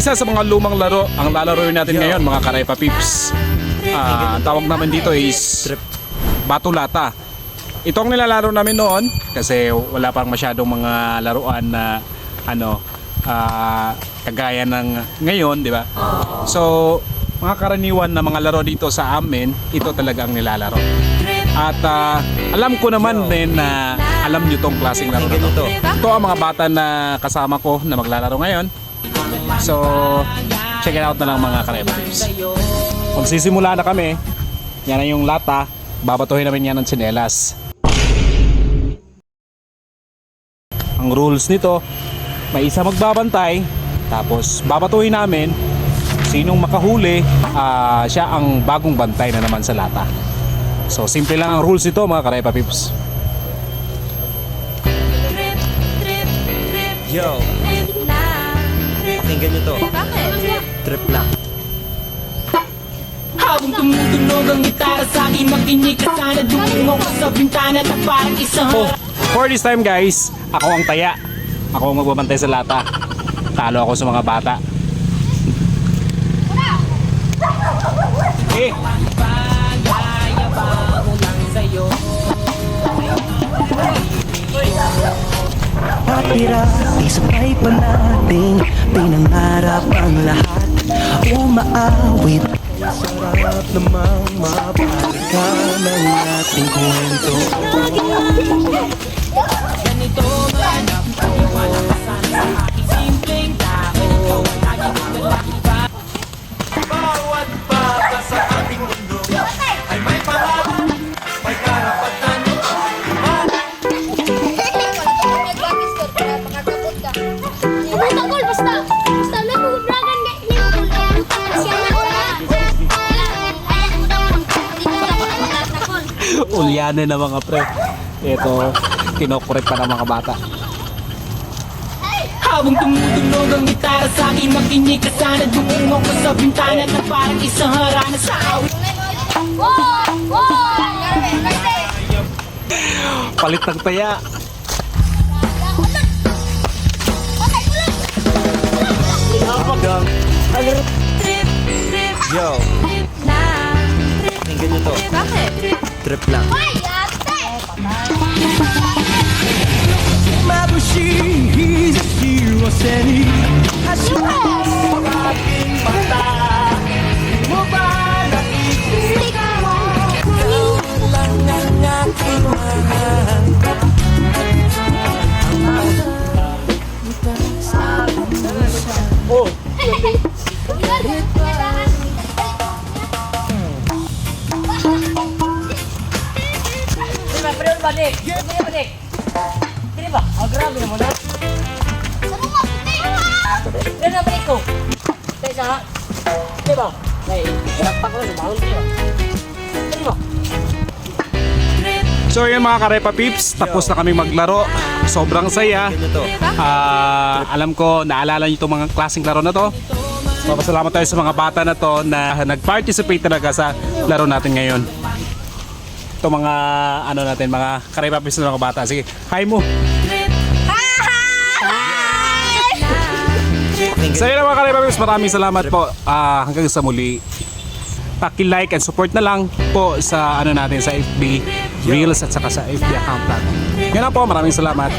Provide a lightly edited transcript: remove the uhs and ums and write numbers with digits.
Isa sa mga lumang laro ang lalaroin natin ngayon, mga Karepa Pips. Ang tawag namin dito is Bato-Lata. Ito ang nilalaro namin noon kasi wala pang masyadong mga laruan na kagaya ng ngayon, di ba? So, mga karaniwan na mga laro dito sa amin, ito talaga ang nilalaro. At alam ko naman din na alam nyo tong klaseng laro na to. Ito ang mga bata na kasama ko na maglalaro ngayon. So, check it out na lang mga Karepa Pips. Magsisimula na kami. Yan na yung lata. Babatuhin namin yan ng tsinelas. Ang rules nito, may isa magbabantay. Tapos babatuhin namin. Sinong makahuli, siya ang bagong bantay na naman sa lata. So, simple lang ang rules nito mga Karepa Pips. Yo, tingnan nyo to. Trip lang. Habang tumutunog ang gitara sa akin, makinig ka sana. Dumungong ka sa bintana na parang isang For this time guys, ako ang taya. Ako ang magbabantay sa lata. Talo ako sa mga bata. Eh, Patira, isabay pa nating pinangarap ang lahat. Umaawit, sarap namang mabalikan ang ating kwento. ganito manap, paniwala ka sana sa aking simpleng tao. Ikaw ang lagi kong nalakita. Bawat bata sa ating mundo ay may pangarap, may karapatan. ulyane na mga pre. Ito, kinokorek pa ng mga bata. Habang tumutunog ang gitara sa akin, makinig ka sana. Dumungong ka sa bintana na parang isang harana sa awit. Palit ng taya. Yo, tingnan nyo to. Trip lang. She's a hero, said he. Balik! Balik! Balik! Hindi ba? Grabe naman na. Ilan na balik ko? Kaya sa... Hindi ba? Ay, hinakpak ko sa bahon. Hindi ba? So yun mga Karepa Pips, tapos na kami maglaro. Sobrang saya. Tingnan nyo to. Alam ko, naalala niyo itong mga klaseng laro na to. So pasalamat tayo sa mga bata na to na nag-participate talaga sa laro natin ngayon. Ito mga natin, mga Karepa Pips na mga bata. Sige, hi mo. So yun mga Karepa Pips, maraming salamat po. Hanggang sa muli. Paki-like and support na lang po sa natin sa FB Reels at saka sa FB account natin. Yun lang po, maraming salamat.